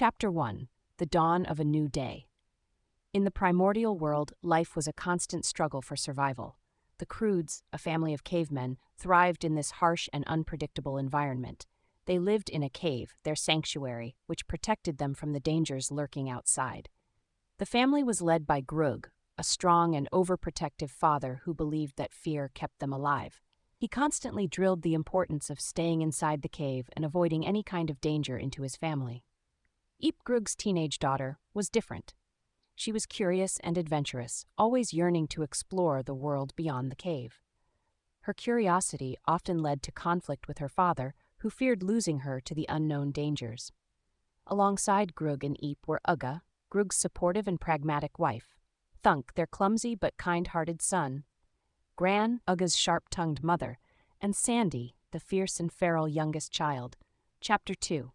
Chapter 1. The Dawn of a New Day. In the primordial world, life was a constant struggle for survival. The Croads, a family of cavemen, thrived in this harsh and unpredictable environment. They lived in a cave, their sanctuary, which protected them from the dangers lurking outside. The family was led by Grug, a strong and overprotective father who believed that fear kept them alive. He constantly drilled the importance of staying inside the cave and avoiding any kind of danger into his family. Grug's teenage daughter was different. She was curious and adventurous, always yearning to explore the world beyond the cave. Her curiosity often led to conflict with her father, who feared losing her to the unknown dangers. Alongside Grug and Eep were Ugga, Grug's supportive and pragmatic wife, Thunk, their clumsy but kind-hearted son, Gran, Ugga's sharp-tongued mother, and Sandy, the fierce and feral youngest child. Chapter 2.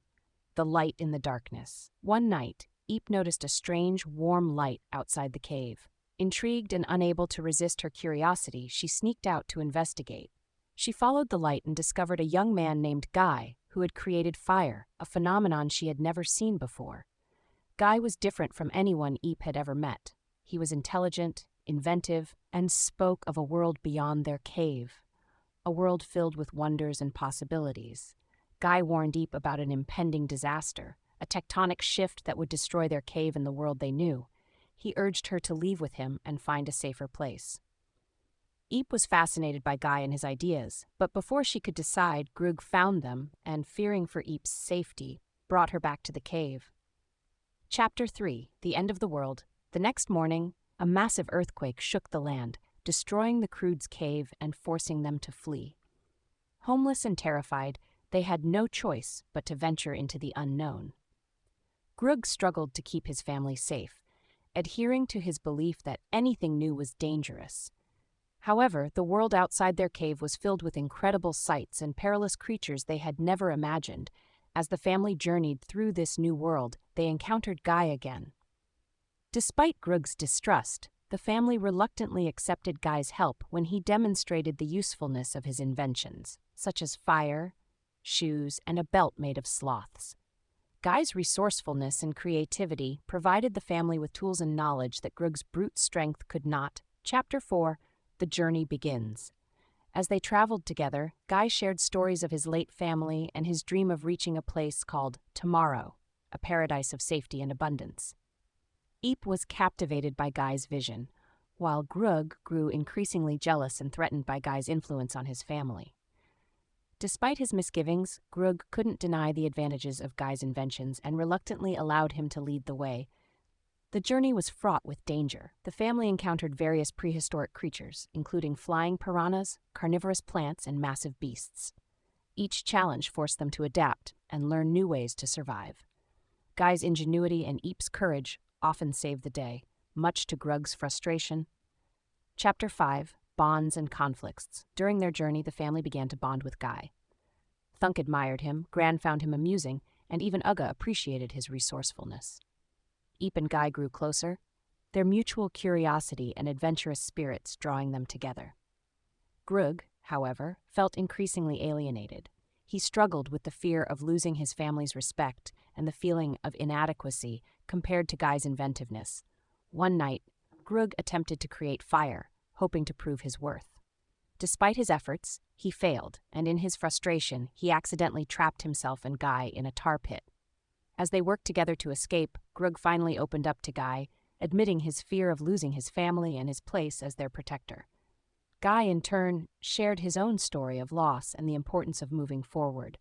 The Light in the Darkness. One night, Eep noticed a strange, warm light outside the cave. Intrigued and unable to resist her curiosity, she sneaked out to investigate. She followed the light and discovered a young man named Guy, who had created fire, a phenomenon she had never seen before. Guy was different from anyone Eep had ever met. He was intelligent, inventive, and spoke of a world beyond their cave, a world filled with wonders and possibilities. Guy warned Eep about an impending disaster, a tectonic shift that would destroy their cave and the world they knew. He urged her to leave with him and find a safer place. Eep was fascinated by Guy and his ideas, but before she could decide, Grug found them and, fearing for Eep's safety, brought her back to the cave. Chapter 3. The End of the World. The next morning, a massive earthquake shook the land, destroying the Croads' cave and forcing them to flee. Homeless and terrified, they had no choice but to venture into the unknown. Grug struggled to keep his family safe, adhering to his belief that anything new was dangerous. However, the world outside their cave was filled with incredible sights and perilous creatures they had never imagined. As the family journeyed through this new world, they encountered Guy again. Despite Grug's distrust, the family reluctantly accepted Guy's help when he demonstrated the usefulness of his inventions, such as fire, shoes, and a belt made of sloths. Guy's resourcefulness and creativity provided the family with tools and knowledge that Grug's brute strength could not. Chapter 4. The Journey Begins. As they traveled together, Guy shared stories of his late family and his dream of reaching a place called Tomorrow, a paradise of safety and abundance. Eep was captivated by Guy's vision, while Grug grew increasingly jealous and threatened by Guy's influence on his family. Despite his misgivings, Grug couldn't deny the advantages of Guy's inventions and reluctantly allowed him to lead the way. The journey was fraught with danger. The family encountered various prehistoric creatures, including flying piranhas, carnivorous plants, and massive beasts. Each challenge forced them to adapt and learn new ways to survive. Guy's ingenuity and Eep's courage often saved the day, much to Grug's frustration. Chapter 5. Bonds and Conflicts. During their journey, the family began to bond with Guy. Thunk admired him, Gran found him amusing, and even Ugga appreciated his resourcefulness. Eep and Guy grew closer, their mutual curiosity and adventurous spirits drawing them together. Grug, however, felt increasingly alienated. He struggled with the fear of losing his family's respect and the feeling of inadequacy compared to Guy's inventiveness. One night, Grug attempted to create fire, hoping to prove his worth. Despite his efforts, he failed, and in his frustration, he accidentally trapped himself and Guy in a tar pit. As they worked together to escape, Grug finally opened up to Guy, admitting his fear of losing his family and his place as their protector. Guy, in turn, shared his own story of loss and the importance of moving forward.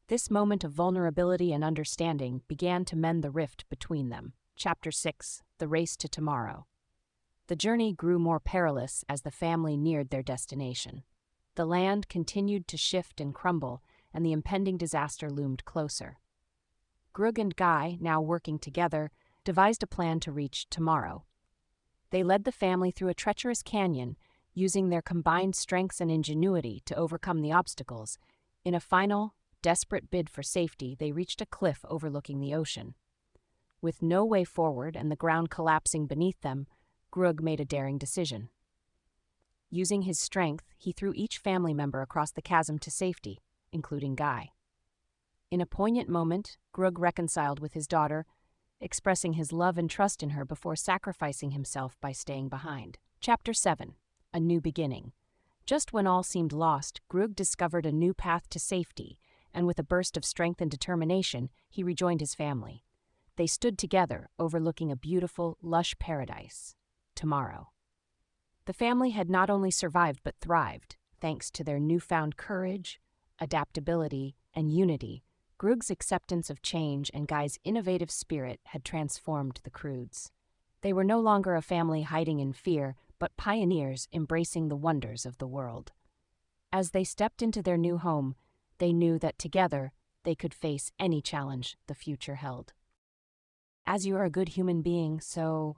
This moment of vulnerability and understanding began to mend the rift between them. Chapter 6. The Race to Tomorrow. The journey grew more perilous as the family neared their destination. The land continued to shift and crumble, and the impending disaster loomed closer. Grug and Guy, now working together, devised a plan to reach Tomorrow. They led the family through a treacherous canyon, using their combined strengths and ingenuity to overcome the obstacles. In a final, desperate bid for safety, they reached a cliff overlooking the ocean. With no way forward and the ground collapsing beneath them, Grug made a daring decision. Using his strength, he threw each family member across the chasm to safety, including Guy. In a poignant moment, Grug reconciled with his daughter, expressing his love and trust in her before sacrificing himself by staying behind. Chapter 7. A New Beginning. Just when all seemed lost, Grug discovered a new path to safety, and with a burst of strength and determination, he rejoined his family. They stood together, overlooking a beautiful, lush paradise. Tomorrow. The family had not only survived but thrived, thanks to their newfound courage, adaptability, and unity. Grug's acceptance of change and Guy's innovative spirit had transformed the Croads. They were no longer a family hiding in fear, but pioneers embracing the wonders of the world. As they stepped into their new home, they knew that together they could face any challenge the future held. As you are a good human being, so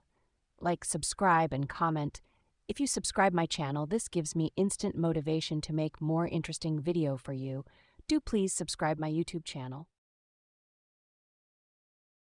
like, subscribe, and comment. If you subscribe my channel, this gives me instant motivation to make more interesting video for you. Do please subscribe my YouTube channel.